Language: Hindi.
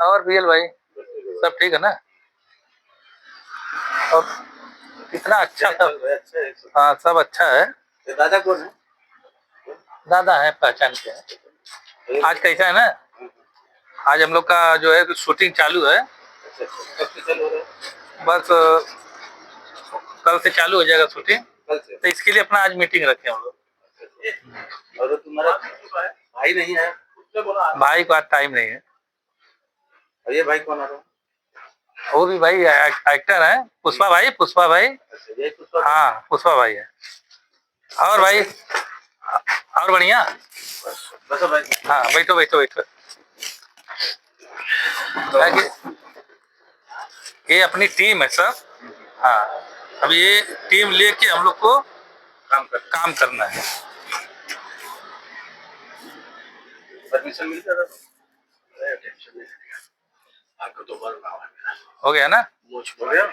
और बीएल भाई सब ठीक है ना? और कितना अच्छा सब। हाँ सब अच्छा है। दादा कौन है? दादा है, पहचान के हैं। आज कैसा है ना, आज हम लोग का जो है शूटिंग चालू है। बस कल से चालू हो जाएगा शूटिंग, तो इसके लिए अपना आज मीटिंग रखे हम लोग। और तुम्हारा भाई नहीं है? भाई को आज टाइम नहीं है। और ये भाई कौन आ रहा है? वो भी भाई एक्टर है, पुष्पा भाई, पुष्पा भाई। हाँ पुष्पा भाई है। और भाई और बढ़िया। बस भाई। हाँ बैठो बैठो बैठो। ये अपनी टीम है सर। हाँ अब ये टीम लेके हम लोग को काम करना है। परमिशन मिल जाता हो गया ना? हो गया।